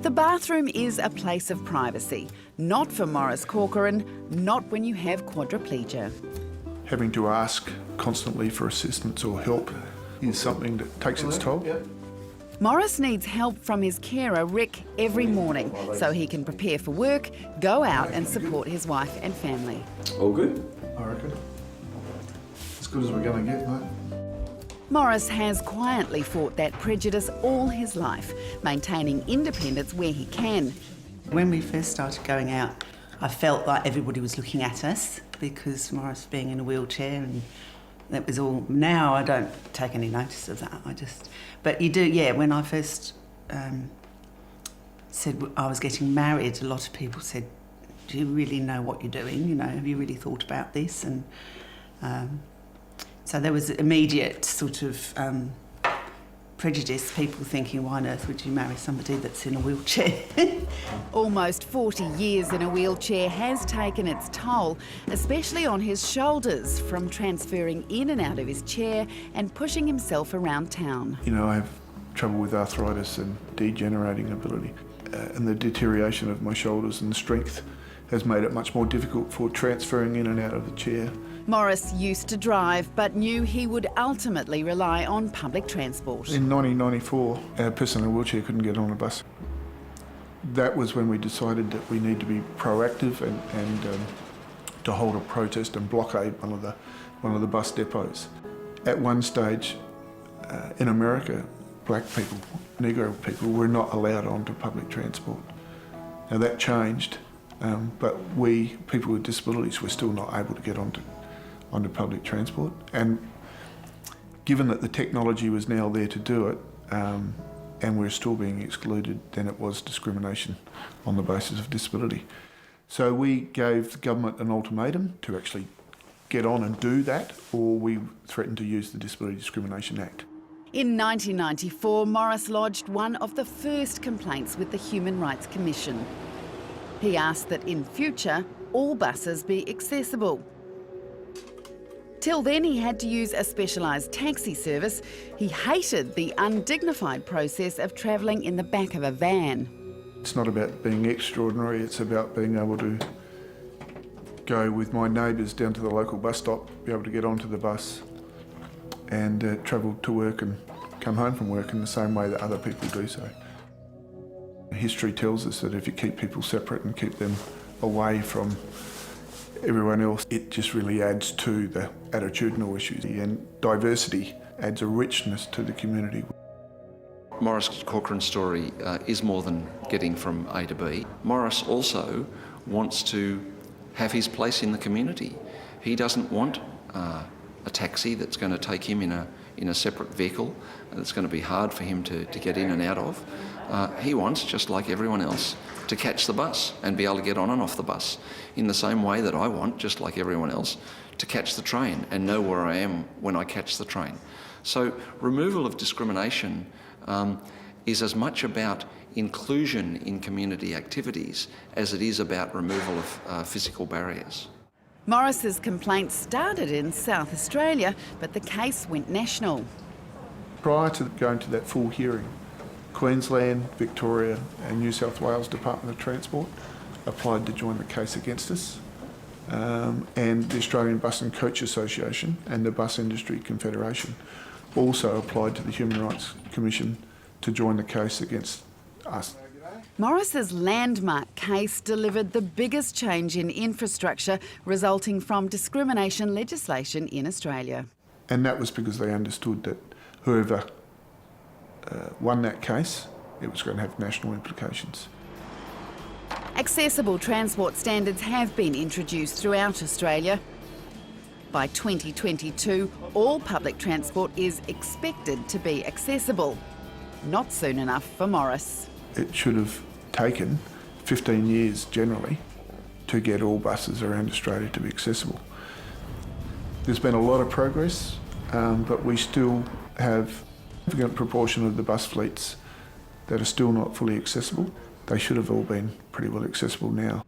the bathroom is a place of privacy. Not for Maurice Corcoran, not when you have quadriplegia. Having to ask constantly for assistance or help is something that takes its toll. Maurice needs help from his carer, Rick, every morning so he can prepare for work, go out and support his wife and family. All good, I reckon. As good as we're going to get, mate. Maurice has quietly fought that prejudice all his life, maintaining independence where he can. When we first started going out, I felt like everybody was looking at us because Maurice being in a wheelchair, and that was all. Now I don't take any notice of that. But you do, yeah. When I first said I was getting married, a lot of people said, "Do you really know what you're doing? You know, have you really thought about this?" And so there was immediate sort of prejudice, people thinking, why on earth would you marry somebody that's in a wheelchair? Almost 40 years in a wheelchair has taken its toll, especially on his shoulders, from transferring in and out of his chair and pushing himself around town. You know, I have trouble with arthritis and degenerating ability, and the deterioration of my shoulders and strength has made it much more difficult for transferring in and out of the chair. Maurice used to drive, but knew he would ultimately rely on public transport. In 1994, a person in a wheelchair couldn't get on a bus. That was when we decided that we need to be proactive and to hold a protest and blockade one of the bus depots. At one stage, in America, black people, Negro people, were not allowed onto public transport. Now that changed, but we, people with disabilities, were still not able to get onto public transport. And given that the technology was now there to do it, and we're still being excluded, then it was discrimination on the basis of disability. So we gave the government an ultimatum to actually get on and do that, or we threatened to use the Disability Discrimination Act. In 1994, Maurice lodged one of the first complaints with the Human Rights Commission. He asked that in future, all buses be accessible. Till then, he had to use a specialised taxi service. He hated the undignified process of travelling in the back of a van. It's not about being extraordinary, it's about being able to go with my neighbours down to the local bus stop, be able to get onto the bus and travel to work and come home from work in the same way that other people do so. History tells us that if you keep people separate and keep them away from everyone else, it just really adds to the attitudinal issues, and diversity adds a richness to the community. Maurice Corcoran's story is more than getting from A to B. Maurice also wants to have his place in the community. He doesn't want a taxi that's going to take him in a separate vehicle that's going to be hard for him to get in and out of. He wants, just like everyone else, to catch the bus and be able to get on and off the bus in the same way that I want, just like everyone else, to catch the train and know where I am when I catch the train. So removal of discrimination is as much about inclusion in community activities as it is about removal of physical barriers. Maurice's complaint started in South Australia, but the case went national. Prior to going to that full hearing, Queensland, Victoria and New South Wales Department of Transport applied to join the case against us, and the Australian Bus and Coach Association and the Bus Industry Confederation also applied to the Human Rights Commission to join the case against us. Maurice's landmark case delivered the biggest change in infrastructure resulting from discrimination legislation in Australia. And that was because they understood that whoever won that case, it was going to have national implications. Accessible transport standards have been introduced throughout Australia. By 2022, all public transport is expected to be accessible. Not soon enough for Maurice. It should have taken 15 years generally to get all buses around Australia to be accessible. There's been a lot of progress, but we still have a significant proportion of the bus fleets that are still not fully accessible. They should have all been pretty well accessible now.